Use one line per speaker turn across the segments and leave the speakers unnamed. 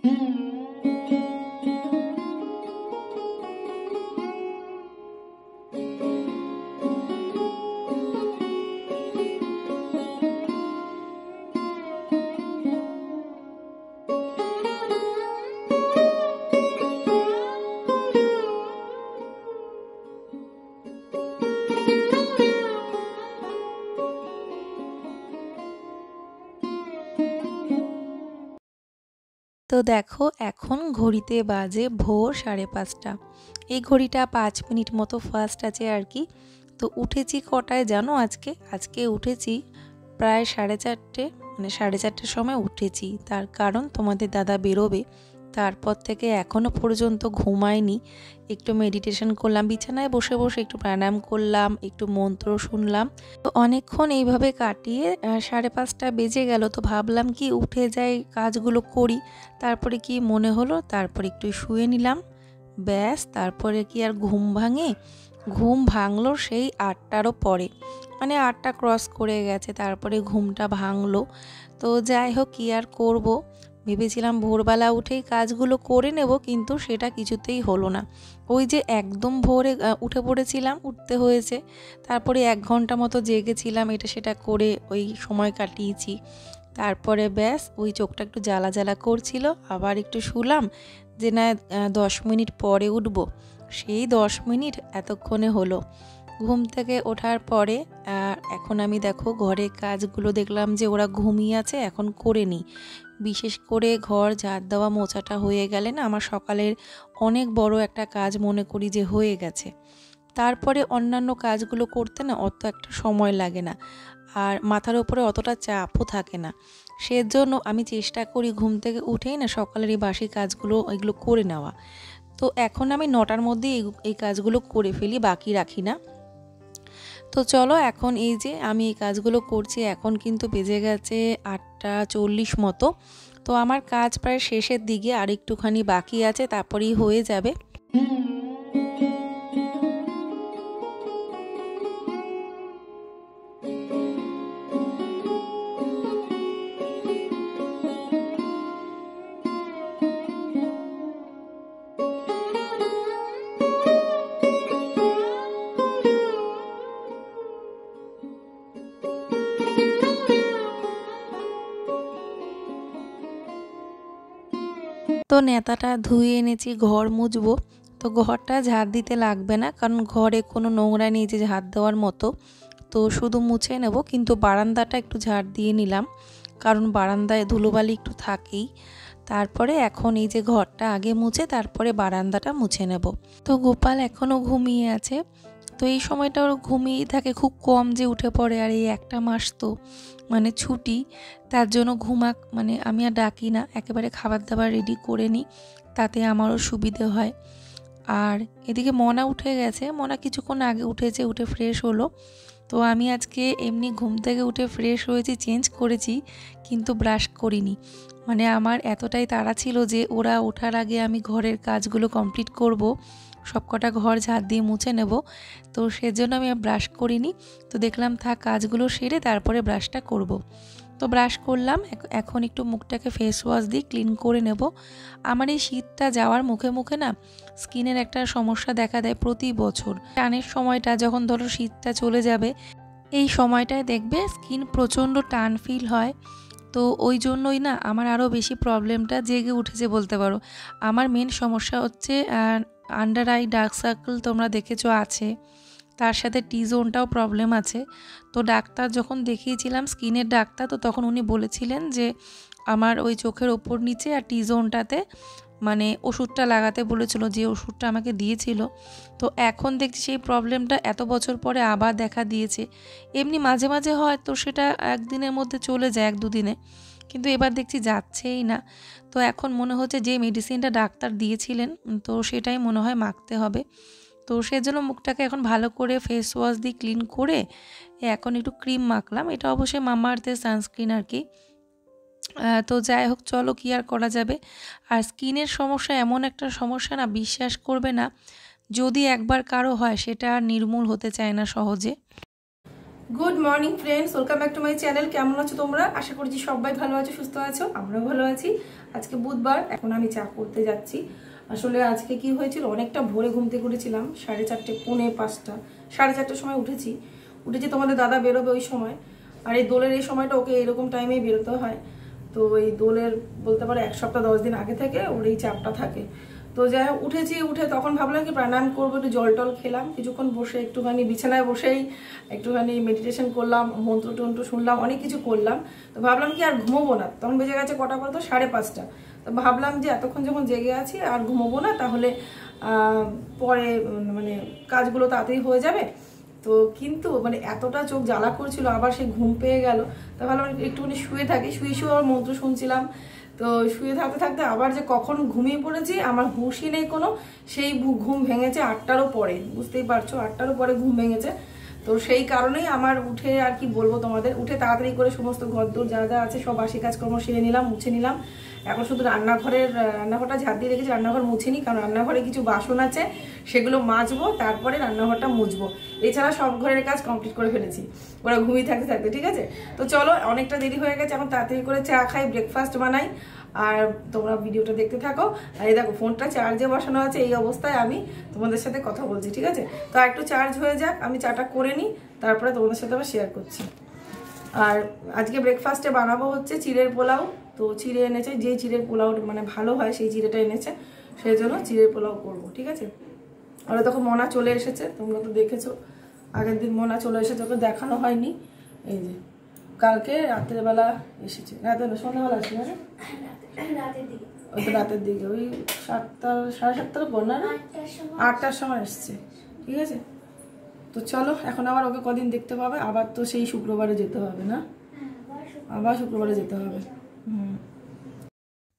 তো দেখো এখন ঘড়িতে বাজে ভোর 5:30। এই ঘড়িটা 5 মিনিট মতো ফাস্ট আছে আর কি। তো উঠেছি কটায় জানো? আজকে উঠেছি প্রায় 4:30, মানে 4:30টার সময় উঠেছি। তার কারণ তোমাদের দাদা বেরোবে, তারপর থেকে এখনও পর্যন্ত ঘুমাইনি। একটু মেডিটেশন করলাম, বিছানায় বসে বসে একটু প্রাণায়াম করলাম, একটু মন্ত্র শুনলাম। তো অনেকক্ষণ এইভাবে কাটিয়ে 5:30 বেজে গেল। তো ভাবলাম কি উঠে যাই, কাজগুলো করি। তারপরে কি মনে হলো, তারপরে একটু শুয়ে নিলাম, ব্যাস। তারপরে কি আর ঘুম ভাঙে? ঘুম ভাঙলো সেই 8টারও পরে, মানে 8টা ক্রস করে গেছে, তারপরে ঘুমটা ভাঙলো। তো যাই হোক, কি আর করব, ভেবেছিলাম ভোরবেলা উঠেই কাজগুলো করে নেব, কিন্তু সেটা কিছুতেই হলো না। ওই যে একদম ভোরে উঠে পড়েছিলাম, উঠতে হয়েছে। তারপরে 1 ঘন্টা মতো জেগেছিলাম, এটা সেটা করে ওই সময় কাটিয়েছি। তারপরে ব্যাস, ওই চোখটা একটু জ্বালা জ্বালা করছিল, আবার একটু শুলাম যে না 10 মিনিট পরে উঠব। সেই 10 মিনিট এতক্ষণে হলো। ঘুম থেকে ওঠার পরে এখন আমি দেখো ঘরের কাজগুলো দেখলাম যে ওরা ঘুমিয়ে আছে, এখন করে নিই। বিশেষ করে ঘর ঝাড় দেওয়া মোছাটা হয়ে গেলে না আমার সকালের অনেক বড় একটা কাজ মনে করি যে হয়ে গেছে। তারপরে অন্যান্য কাজগুলো করতে না অত একটা সময় লাগে না, আর মাথার উপরে অতটা চাপও থাকে না। সেজন্য আমি চেষ্টা করি ঘুম থেকে উঠেই না সকালের এই বাসি কাজগুলো এগুলো করে নেওয়া। তো এখন আমি 9টার মধ্যে এই কাজগুলো করে ফেলি, বাকি রাখি না। তো চলো এখন এই যে আমি এই কাজগুলো করছি, এখন কিন্তু বেজে গেছে 8:40 মতো। তো আমার কাজ প্রায় শেষের দিকে, আর একটুখানি বাকি আছে, তারপরেই হয়ে যাবে। তো নেতাটা ধুয়ে এনেছি, ঘর মুছবো। তো ঘরটা ঝাড় দিতে লাগবে না, কারণ ঘরে কোনো নোংরা নেই যে ঝাড় দেওয়ার মতো। তো শুধু মুছে নেব, কিন্তু বারান্দাটা একটু ঝাড় দিয়ে নিলাম, কারণ বারান্দায় ধুলোবালি একটু থাকেই। তারপরে এখন এই যে ঘরটা আগে মুছে তারপরে বারান্দাটা মুছে নেব। তো গোপাল এখনও ঘুমিয়ে আছে। তো এই সময়টা ওর ঘুমিয়েই থাকে, খুব কম যে উঠে পড়ে। আর এই একটা মাস তো মানে ছুটি, তার জন্য ঘুমাক, মানে আমি আর ডাকি না, একেবারে খাবার দাবার রেডি করে নিই, তাতে আমারও সুবিধে হয়। আর এদিকে মনা উঠে গেছে, মনা কিছুক্ষণ আগে উঠেছে, উঠে ফ্রেশ হলো। তো আমি আজকে এমনি ঘুম থেকে উঠে ফ্রেশ হয়েছি, চেঞ্জ করেছি, কিন্তু ব্রাশ করিনি। মানে আমার এতটাই তাড়া ছিল যে ওরা ওঠার আগে আমি ঘরের কাজগুলো কমপ্লিট করব, সবকটা ঘর ঝাড় দিয়ে মুছে নেব। তো সেজন্য আমি ব্রাশ করিনি। তো দেখলাম থাক, কাজগুলো সেরে তারপরে ব্রাশটা করব। তো ব্রাশ করলাম, এখন একটু মুখটাকে ফেস ওয়াশ দিয়ে ক্লিন করে নেব। আমার এই শীতটা যাওয়ার মুখে মুখে না স্কিনের একটা সমস্যা দেখা দেয় প্রতি বছর। টানের সময়টা যখন ধরো শীতটা চলে যাবে, এই সময়টায় দেখবে স্কিন প্রচণ্ড টান ফিল হয়। তো ওই জন্যই না আমার আরও বেশি প্রবলেমটা জেগে উঠেছে বলতে পারো। আমার মেন সমস্যা হচ্ছে আন্ডার আই ডার্ক সার্কেল, তোমরা দেখেছো আছে, তার সাথে টি জোনটাও প্রবলেম আছে। তো ডাক্তার যখন দেখিয়েছিলাম, স্কিনের ডাক্তার, তো তখন উনি বলেছিলেন যে আমার ওই চোখের ওপর নিচে আর টি জোনটাতে মানে ওষুধটা লাগাতে বলেছিল, যে ওষুধটা আমাকে দিয়েছিল। তো এখন দেখছি সেই প্রবলেমটা এত বছর পরে আবার দেখা দিয়েছে। এমনি মাঝে মাঝে হয়, তো সেটা একদিনের মধ্যে চলে যায়, 1-2 দিনে, কিন্তু এবার দেখছি যাচ্ছেই না। তো এখন মনে হচ্ছে যে মেডিসিনটা ডাক্তার দিয়েছিলেন, তো সেটাই মনে হয় মাখতে হবে। তো সেজন্য মুখটাকে এখন ভালো করে ফেস ওয়াশ দিয়ে ক্লিন করে এখন একটু ক্রিম মাখলাম। এটা অবশ্যই মামাআর্থের সানস্ক্রিন আর কি। তো যাই হোক, চলো কি আর করা যাবে। আর স্কিনের সমস্যা এমন একটা সমস্যা না, বিশ্বাস করবে না, যদি একবার কারো হয় সেটা আর নির্মূল হতে চায় না সহজে।
Good morning friends, welcome back to my channel. কেমন আছো তোমরা? আশা করছি সবাই ভালো আছো, সুস্থ আছো, আমরাও ভালো আছি। আজকে বুধবার, এখন আমি চা করতে যাচ্ছি। আসলে আজকে কি হয়েছিল, অনেকটা ভোরে ঘুম থেকে উঠেছিলাম, 4:30 পৌনে 5টা, 4:30টার সময় উঠেছি। তোমাদের দাদা বেরোবে ওই সময়, আর এই দোলের এই সময়টা ওকে এরকম টাইমেই বেরোতে হয়। তো এই দোলের বলতে পারো 1 সপ্তাহ 10 দিন আগে থেকে ওর এই চাপটা থাকে। তো যাই হোক, উঠে তখন ভাবলাম কি প্রাণায়াম করবো, একটু জল টল খেলাম, কিছুক্ষণ বসে একটুখানি বিছানায় বসেই একটুখানি মেডিটেশন করলাম, মন্ত্র টন্ত্র শুনলাম, অনেক কিছু করলাম। তো ভাবলাম কি আর ঘুমোবো না, তখন বেজে গেছে কটা বলতো 5:30। তো ভাবলাম যে এতক্ষণ যখন জেগে আছি আর ঘুমোবো না, তাহলে পরে মানে কাজগুলো তাড়াতাড়ি হয়ে যাবে। তো কিন্তু মানে এতটা চোখ জ্বালা করছিল, আবার সেই ঘুম পেয়ে গেল। তা ভাবলাম একটুখানি শুয়ে থাকি, শুয়ে আবার মন্ত্র শুনছিলাম। তো শুয়ে থাকতে থাকতে আবার যে কখন ঘুমিয়ে পড়েছি আমার হুঁশই নেই কোনো। সেই ঘুম ভেঙেছে 8টারও পরে, বুঝতেই পারছো, 8টারও পরে ঘুম ভেঙেছে। তো সেই কারণেই আমার উঠে আর কি বলবো তোমাদের, উঠে তাড়াতাড়ি করে সমস্ত ঘরদোর যা যা আছে সব বাসি কাজকর্ম সেরে নিলাম, মুছে নিলাম। এখন শুধু রান্নাঘরটা ঝাড় দিয়ে রেখেছি, রান্নাঘর মুছিনি, কারণ রান্নাঘরে কিছু বাসন আছে, সেগুলো মাজবো, তারপরে রান্নাঘরটা মুছবো। এছাড়া সব ঘরের কাজ কমপ্লিট করে ফেলেছি ওরা ঘুমিয়ে থাকতে থাকতে। ঠিক আছে, তো চলো, অনেকটা দেরি হয়ে গেছে, এখন তাড়াতাড়ি করে চা খাই, ব্রেকফাস্ট বানাই, আর তোমরা ভিডিওটা দেখতে থাকো। আর এই দেখো ফোনটা চার্জে বসানো আছে, এই অবস্থায় আমি তোমাদের সাথে কথা বলছি। ঠিক আছে, তো একটু চার্জ হয়ে যাক, আমি চাটা করে নিই, তারপরে তোমাদের সাথে আবার শেয়ার করছি। আর আজকে ব্রেকফাস্টে বানাবো হচ্ছে চিড়ের পোলাও। তো চিড়ে এনেছে, যে চিড়ের পোলাও মানে ভালো হয় সেই চিড়েটা এনেছে, সেই জন্য চিড়ের পোলাও করবো। ঠিক আছে, আর তখন মোনা চলে এসেছে, তোমরা তো দেখেছো, আগের দিন মোনা চলে এসেছে, ওকে দেখানো হয়নি। এই যে কালকে রাত্রেবেলা এসেছে, সন্ধ্যাবেলা আসছে, মানে ওই তো রাতের দিকে, ওই 7টা 7:30 পর না, 8টার সময় এসছে। ঠিক আছে, তো চলো, এখন আবার ওকে কদিন দেখতে পাবে, আবার তো সেই শুক্রবারে যেতে হবে না, আবার শুক্রবারে যেতে হবে।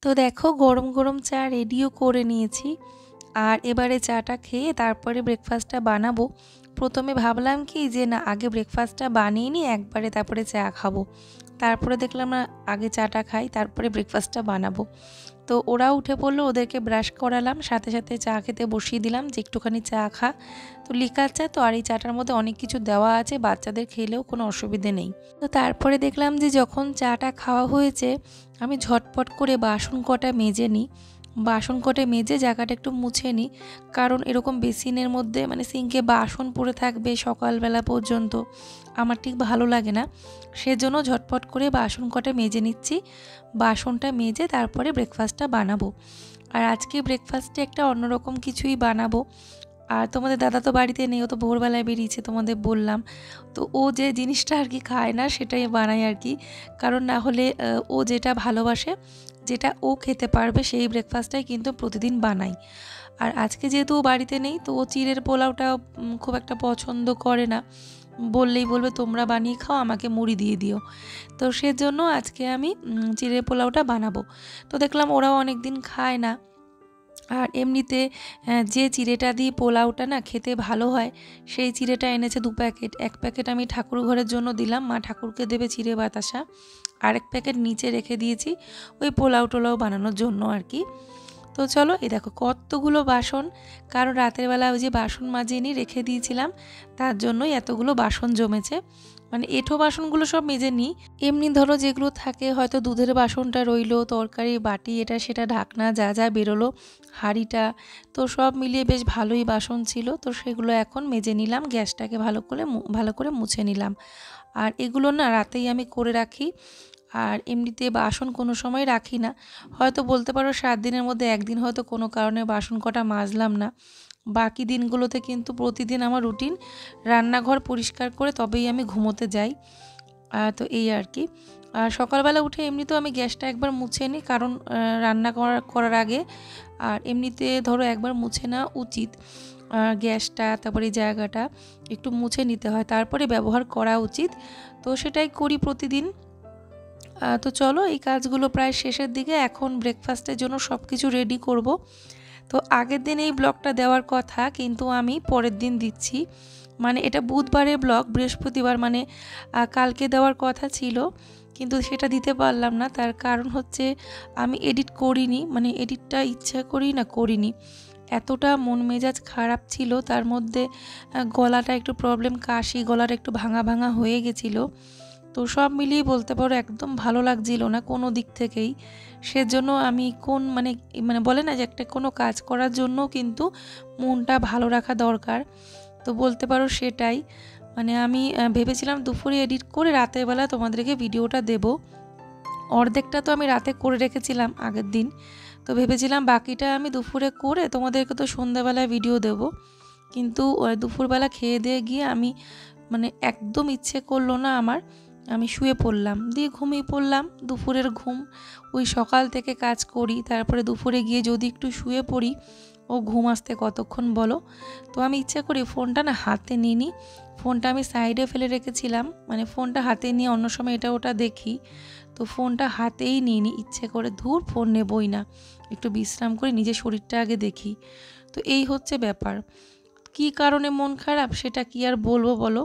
তো দেখো গরম গরম চা রেডিও করে নিয়েছি, আর এবারে চাটা খেয়ে তারপরে ব্রেকফাস্টটা বানাবো। প্রথমে ভাবলাম কি যে না, আগে ব্রেকফাস্টটা বানিয়ে নিই একবারে, তারপরে চা খাবো। তারপরে দেখলাম না, আগে চাটা খাই তারপরে ব্রেকফাস্টটা বানাবো। তো ওরা উঠে পড়লো, ওদেরকে ব্রাশ করালাম, সাথে সাথে চা খেতে বসিয়ে দিলাম যে একটুখানি চা খা। তো লিকার চা তো, আর এই চাটার মধ্যে অনেক কিছু দেওয়া আছে, বাচ্চাদের খেলেও কোনো অসুবিধে নেই। তো তারপরে দেখলাম যে যখন চাটা খাওয়া হয়েছে, আমি ঝটপট করে বাসন কটা মেজে নিই, বাসন কটে মেজে জায়গাটা একটু মুছে নিই, কারণ এরকম বেসিনের মধ্যে মানে সিঙ্কে বাসন পড়ে থাকবে সকালবেলা পর্যন্ত, আমার ঠিক ভালো লাগে না। সেজন্য ঝটপট করে বাসন কটা মেজে নিচ্ছি, বাসনটা মেজে তারপরে ব্রেকফাস্টটা বানাবো। আর আজকে ব্রেকফাস্টে একটা অন্যরকম কিছুই বানাবো। আর তোমাদের দাদা তো বাড়িতে নেই, ও তো ভোরবেলায় বেরিয়েছে তোমাদের বললাম। তো ও যে জিনিসটা আর কি খায় না সেটাই বানাই আর কি, কারণ না হলে ও যেটা ভালোবাসে, যেটা ও খেতে পারবে, সেই ব্রেকফাস্টটাই কিন্তু প্রতিদিন বানাই। আর আজকে যেহেতু ও বাড়িতে নেই, তো ও চিড়ের পোলাওটা খুব একটা পছন্দ করে না, বললেই বলবে তোমরা বানিয়ে খাও, আমাকে মুড়ি দিয়ে দিও। তো সেজন্য আজকে আমি চিড়ের পোলাওটা বানাবো। তো দেখলাম ওরাও অনেক দিন খায় না, আর এমনিতে যে চিড়েটা দিয়ে পোলাওটা না খেতে ভালো হয়, সেই চিড়েটা এনেছে 2 প্যাকেট। 1 প্যাকেট আমি ঠাকুর ঘরের জন্য দিলাম, মা ঠাকুরকে দেবে চিড়ে বাতাসা, আর 1 প্যাকেট নিচে রেখে দিয়েছি ওই পোলাও টোলাও বানানোর জন্য আর কি। তো চলো, এই দেখো কতগুলো বাসন, কারণ রাতের বেলা ওই যে বাসন মাজিয়ে রেখে দিয়েছিলাম, তার জন্যই এতগুলো বাসন জমেছে। মানে এঁঠো বাসনগুলো সব মেজে নিই, এমনি ধরো যেগুলো থাকে হয়তো দুধের বাসনটা রইলো, তরকারি বাটি এটা সেটা ঢাকনা যা যা বেরোলো, হাঁড়িটা, তো সব মিলিয়ে বেশ ভালোই বাসন ছিল। তো সেগুলো এখন মেজে নিলাম, গ্যাসটাকে ভালো করে মুছে নিলাম। আর এগুলো না রাতেই আমি করে রাখি, আর এমনিতে বাসন কোনো সময় রাখি না, হয়তো বলতে পারো 7 দিনের মধ্যে 1 দিন হয়তো কোনো কারণে বাসন কটা মাজলাম না, বাকি দিনগুলোতে কিন্তু প্রতিদিন আমার রুটিন রান্নাঘর পরিষ্কার করে তবেই আমি ঘুমোতে যাই। তো এই আর কি। আর সকালবেলা উঠে এমনিতেও আমি গ্যাসটা একবার মুছে নিই, কারণ রান্না করার আগে, আর এমনিতে ধরো একবার মুছে নেওয়া উচিত, গ্যাসটা তারপরে এই জায়গাটা একটু মুছে নিতে হয়, তারপরে ব্যবহার করা উচিত। তো সেটাই করি প্রতিদিন। তো চলো, এই কাজগুলো প্রায় শেষের দিকে, এখন ব্রেকফাস্টের জন্য সব কিছু রেডি করব। তো আগের দিন এই ব্লগটা দেওয়ার কথা, কিন্তু আমি পরের দিন দিচ্ছি, মানে এটা বুধবারের ব্লগ, বৃহস্পতিবার মানে কালকে দেওয়ার কথা ছিল, কিন্তু সেটা দিতে পারলাম না। তার কারণ হচ্ছে আমি এডিট করিনি, মানে এডিটটা ইচ্ছা করিনি, এতটা মন মেজাজ খারাপ ছিল, তার মধ্যে গলাটা একটু প্রবলেম, কাশি, গলাটা একটু ভাঙা ভাঙা হয়ে গেছিলো। তো সব মিলিয়ে বলতে পারো একদম ভালো লাগছিল না কোনো দিক থেকেই। সেজন্য আমি মানে বলে না যে একটা কোনো কাজ করার জন্য কিন্তু মনটা ভালো রাখা দরকার, তো বলতে পারো সেটাই। মানে আমি ভেবেছিলাম দুপুরে এডিট করে রাতের বেলা তোমাদেরকে ভিডিওটা দেব। অর্ধেকটা তো আমি রাতে করে রেখেছিলাম আগের দিন, তো ভেবেছিলাম বাকিটা আমি দুপুরে করে তোমাদেরকে তো সন্ধ্যাবেলায় ভিডিও দেব। কিন্তু দুপুরবেলা খেয়ে দিয়ে গিয়ে আমি মানে একদম ইচ্ছে করলো না আমার, আমি শুয়ে পড়লাম, দিয়ে ঘুমিয়ে পড়লাম। দুপুরের ঘুম, ওই সকাল থেকে কাজ করি, তারপরে দুপুরে গিয়ে যদি একটু শুয়ে পড়ি, ও ঘুম আসতে কতক্ষণ বলো। তো আমি ইচ্ছা করি ফোনটা না হাতে নিই, ফোনটা আমি সাইডে ফেলে রেখেছিলাম, মানে ফোনটা হাতে নিয়ে অন্য সময় এটা ওটা দেখি, তো ফোনটা হাতেই নিইনি ইচ্ছে করে, ধুর ফোন নেবই না, একটু বিশ্রাম করে নিজের শরীরটা আগে দেখি। তো এই হচ্ছে ব্যাপার। কী কারণে মন খারাপ সেটা কি আর বলবো বলো,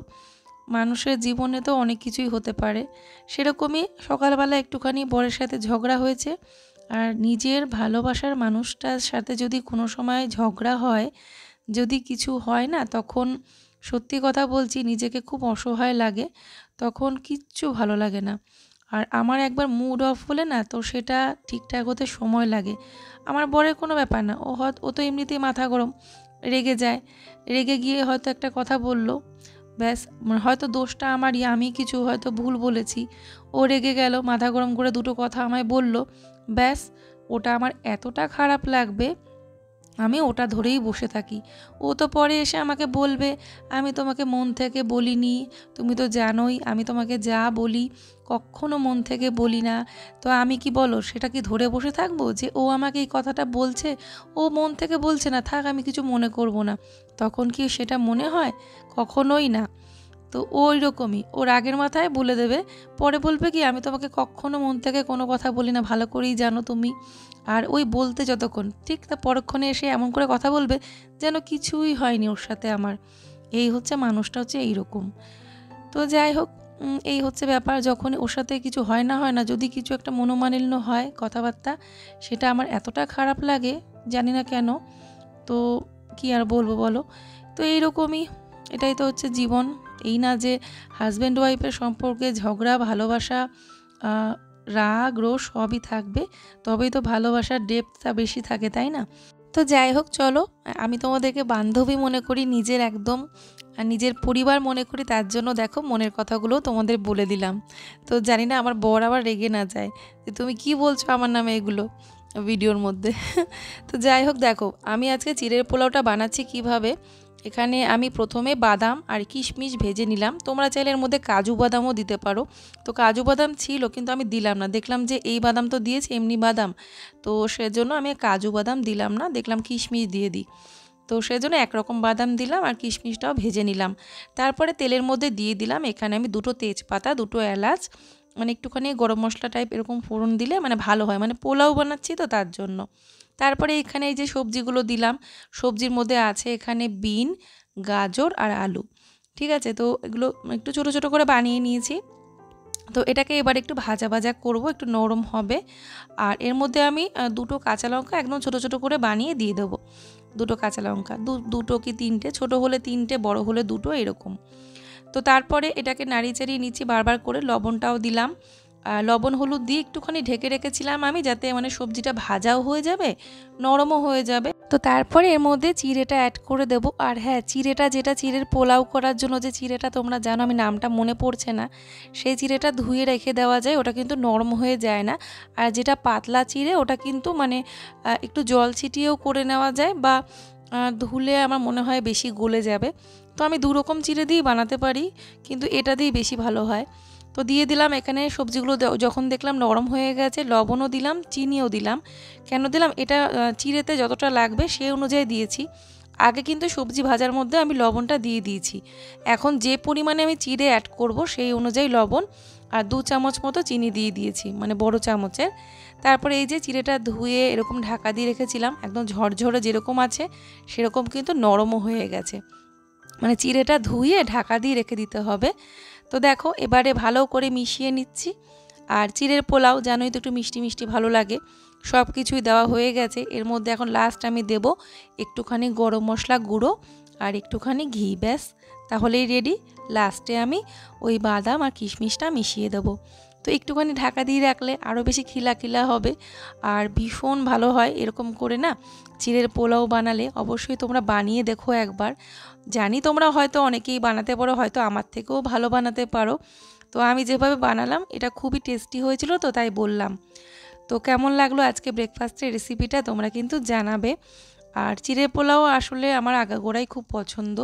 মানুষের জীবনে তো অনেক কিছুই হতে পারে। সেরকমই সকালবেলা একটুখানি বরের সাথে ঝগড়া হয়েছে, আর নিজের ভালোবাসার মানুষটার সাথে যদি কোনো সময় ঝগড়া হয়, যদি কিছু হয় না, তখন সত্যি কথা বলছি নিজেকে খুব অসহায় লাগে, তখন কিচ্ছু ভালো লাগে না। আর আমার একবার মুড অফ হলে না, তো সেটা ঠিকঠাক হতে সময় লাগে। আমার বরের কোনো ব্যাপার না, ও তো এমনিতেই মাথা গরম, রেগে যায়, রেগে গিয়ে হয়তো একটা কথা বলল, ব্যাস হয়তো দোষটা আমারই, আমি কিছু হয়তো ভুল বলেছি, ও রেগে গেল, মাথা গরম করে দুটো কথা আমায় বলল, ব্যাস ওটা আমার এতটা খারাপ লাগবে, আমি ওটা ধরেই বসে থাকি। ও তো পরে এসে আমাকে বলবে, আমি তোমাকে মন থেকে বলিনি, তুমি তো জানোই আমি তোমাকে যা বলি কখনো মন থেকে বলি না। তো আমি কি বলো সেটা কি ধরে বসে থাকবো যে ও আমাকে এই কথাটা বলছে, ও মন থেকে বলছে না, থাক আমি কিছু মনে করব না, তখন কি সেটা মনে হয়? কখনোই না। তো ওই রকমই, ও রাগের মাথায় বলে দেবে, পরে বলবে কি আমি তোমাকে কখনো মন থেকে কোনো কথা বলি না, ভালো করেই জানো তুমি। আর ওই বলতে যতক্ষণ, ঠিক তা পরক্ষণে এসে এমন করে কথা বলবে যেন কিছুই হয়নি ওর সাথে আমার। এই হচ্ছে মানুষটা হচ্ছে এইরকম। তো যাই হোক, এই হচ্ছে ব্যাপার। যখন ওর সাথে কিছু হয় না, যদি কিছু একটা মনোমালিন্য হয় কথাবার্তা, সেটা আমার এতটা খারাপ লাগে জানি না কেন। তো কি আর বলবো বলো। তো এইরকমই, এটাই তো হচ্ছে জীবন। এই না যে হাজব্যান্ড ওয়াইফের সম্পর্কে ঝগড়া, ভালোবাসা, রাগ রোষ সবই থাকবে, তবেই তো ভালোবাসার ডেপথটা বেশি থাকে, তাই না? তো যাই হোক চলো, আমি তোমাদেরকে বান্ধবী মনে করি, নিজের একদম নিজের পরিবার মনে করি, তার জন্য দেখো মনের কথাগুলো তোমাদের বলে দিলাম। তো জানি না আমার বর আবার রেগে না যায় যে তুমি কি বলছো আমার নামে এগুলো ভিডিওর মধ্যে। তো যাই হোক দেখো, আমি আজকে চিড়ের পোলাওটা বানাচ্ছি কিভাবে। এখানে আমি প্রথমে বাদাম আর কিশমিশ ভেজে নিলাম, তোমরা চাইলে এর মধ্যে কাজু বাদামও দিতে পারো। তো কাজু বাদাম ছিল কিন্তু আমি দিলাম না, দেখলাম যে এই বাদাম তো দিয়েছি এমনি বাদাম, তো সেজন্য আমি কাজু বাদাম দিলাম না, দেখলাম কিশমিশ দিয়ে দিই, তো সেজন্য একরকম বাদাম দিলাম আর কিশমিশটাও ভেজে নিলাম। তারপরে তেলের মধ্যে দিয়ে দিলাম এখানে আমি দুটো তেজপাতা, দুটো এলাচ, মানে একটুখানি গরম মশলা টাইপ এরকম ফোড়ন দিলে মানে ভালো হয়, মানে পোলাও বানাচ্ছি তো তার জন্য। তারপরে এখানে এই যে সবজিগুলো দিলাম, সবজির মধ্যে আছে এখানে বিন, গাজর আর আলু, ঠিক আছে। তো এগুলো একটু ছোটো ছোটো করে বানিয়ে নিয়েছি। তো এটাকে এবার একটু ভাজা ভাজা করব, একটু নরম হবে। আর এর মধ্যে আমি দুটো কাঁচা লঙ্কা একদম ছোটো ছোটো করে বানিয়ে দিয়ে দেবো, দুটো কাঁচা লঙ্কা, দুটো কি তিনটে, ছোটো হলে তিনটে, বড় হলে দুটো, এরকম। তো তারপরে এটাকে নাড়িয়ে চাড়িয়ে নিচ্ছি বারবার করে, লবণটাও দিলাম, লবণ হলুদ দিয়ে একটুখানি ঢেকে রেখেছিলাম আমি, যাতে মানে সবজিটা ভাজাও হয়ে যাবে, নরমও হয়ে যাবে। তো তারপরে এর মধ্যে চিড়েটা অ্যাড করে দেব। আর হ্যাঁ, চিড়েটা যেটা চিড়ের পোলাও করার জন্য যে চিড়েটা তোমরা জানো, আমি নামটা মনে পড়ছে না, সেই চিড়েটা ধুয়ে রেখে দেওয়া যায়, ওটা কিন্তু নরম হয়ে যায় না। আর যেটা পাতলা চিড়ে ওটা কিন্তু মানে একটু জল ছিটিয়েও করে নেওয়া যায়, বা ধুলে আমার মনে হয় বেশি গলে যাবে। তো আমি দু রকম চিড়ে দিয়েই বানাতে পারি, কিন্তু এটা দিয়েই বেশি ভালো হয়। তো দিয়ে দিলাম এখানে সবজিগুলো, যখন দেখলাম নরম হয়ে গেছে, লবণও দিলাম, চিনিও দিলাম। কেন দিলাম, এটা চিড়েতে যতটা লাগবে সেই অনুযায়ী দিয়েছি। আগে কিন্তু সবজি ভাজার মধ্যে আমি লবণটা দিয়ে দিয়েছি, এখন যে পরিমাণে আমি চিড়ে অ্যাড করব সেই অনুযায়ী লবণ আর 2 চামচ মতো চিনি দিয়ে দিয়েছি, মানে বড় চামচের। তারপরে এই যে চিড়েটা ধুয়ে এরকম ঢাকা দিয়ে রেখেছিলাম, একদম ঝরঝরে যেরকম আছে সেরকম কিন্তু নরমও হয়ে গেছে, মানে চিড়েটা ধুয়ে ঢাকা দিয়ে রেখে দিতে হবে। তো দেখো এবারে ভালো করে মিশিয়ে নিচ্ছি। আর চিড়ের পোলাও জানোই তো একটু মিষ্টি মিষ্টি ভালো লাগে, সব কিছুই দেওয়া হয়ে গেছে। এর মধ্যে এখন লাস্ট আমি দেব একটুখানি গরম মশলা গুঁড়ো আর একটুখানি ঘি, ব্যাস তাহলেই রেডি। লাস্টে আমি ওই বাদাম আর কিশমিশটা মিশিয়ে দেবো। তো একটুখানি ঢাকা দিয়ে রাখলে আরও বেশি খিলা খিলা হবে আর ভীষণ ভালো হয়। এরকম করে না চিড়ের পোলাও বানালে অবশ্যই তোমরা বানিয়ে দেখো একবার। জানি তোমরা হয়তো অনেকেই বানাতে পারো, হয়তো আমার থেকেও ভালো বানাতে পারো। তো আমি যেভাবে বানালাম এটা খুবই টেস্টি হয়েছিল, তো তাই বললাম। তো কেমন লাগলো আজকে ব্রেকফাস্টের রেসিপিটা তোমরা কিন্তু জানাবে। আর চিড়ের পোলাও আসলে আমার আগাগোড়াই খুব পছন্দ।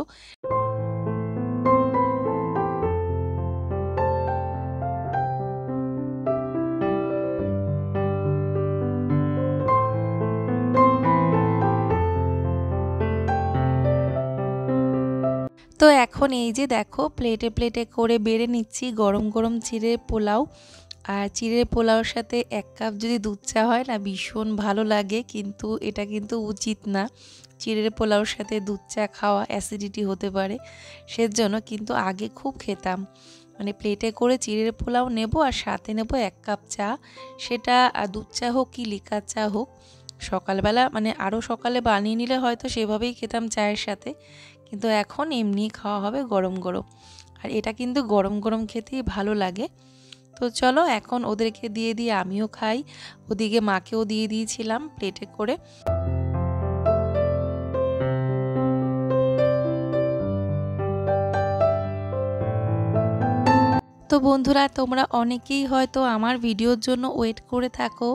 তো এখন এই যে দেখো প্লেটে প্লেটে করে বেড়ে নিচ্ছি গরম গরম চিড়ের পোলাও। আর চিড়ের পোলাওর সাথে 1 কাপ যদি দুধ চা হয় না ভীষণ ভালো লাগে, কিন্তু এটা কিন্তু উচিত না। চিড়ের পোলাওর সাথে দুধ চা খাওয়া অ্যাসিডিটি হতে পারে, সেজন্য কিন্তু আগে খুব খেতাম। মানে প্লেটে করে চিড়ের পোলাও নেব আর সাথে নেব 1 কাপ চা, সেটা দুধ চা হোক কি লিকার চা হোক। সকালবেলা মানে আরও সকালে বানিয়ে নিলে হয়তো সেভাবেই খেতাম চায়ের সাথে, কিন্তু এখন এমনি খাওয়া হবে গরম গরম। আর এটা কিন্তু গরম গরম খেতেই ভালো লাগে। তো চলো এখন ওদেরকে দিয়ে দিয়ে আমিও খাই। ওদিকে মাকেও দিয়ে দিয়েছিলাম প্লেটে করে। তো বন্ধুরা তোমরা অনেকেই হয়তো আমার ভিডিওর জন্য ওয়েট করে থাকো।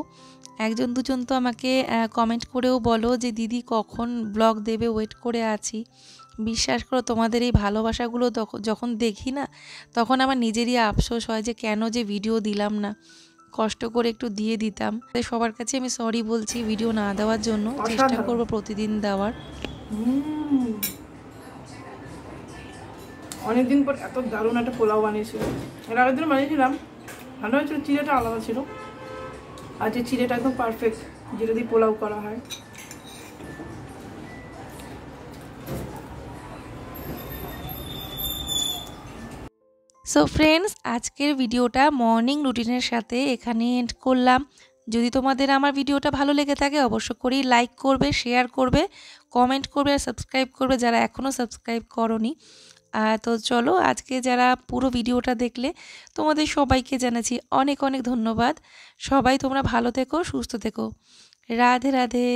একজন দুজন তো আমাকে কমেন্ট করেও বলো যে দিদি কখন ব্লগ দেবে, ওয়েট করে আছি। বিশ্বাস করো তোমাদের এই ভালোবাসাগুলো যখন দেখি না তখন আমার নিজেরই আফসোস হয় যে কেন যে ভিডিও দিলাম না, কষ্ট করে একটু দিয়ে দিতাম। তাই সবার কাছে আমি সরি বলছি ভিডিও না দেওয়ার জন্য, চেষ্টা করব প্রতিদিন দেওয়ার।
অনেকদিন পর এত দারুণ একটা পোলাও বানিয়েছিল। এর আগের দিন বানিয়েছিলাম, ভালো হয়েছিল, চিড়েটা আলাদা ছিল। আর যে চিড়েটা একদম পারফেক্ট যেটা দিয়ে পোলাও করা হয়।
সো ফ্রেন্ডস, আজকের ভিডিওটা মর্নিং রুটিনের সাথে এখানে এন্ড করলাম। যদি তোমাদের আমার ভিডিওটা ভালো লেগে থাকে অবশ্য করেই লাইক করবে, শেয়ার করবে, কমেন্ট করবে আর সাবস্ক্রাইব করবে যারা এখনও সাবস্ক্রাইব করোনি। তো চলো আজকে যারা পুরো ভিডিওটা দেখলে তোমাদের সবাইকে জানাচ্ছি অনেক অনেক ধন্যবাদ। সবাই তোমরা ভালো থেকো, সুস্থ থেকো। রাধে রাধে।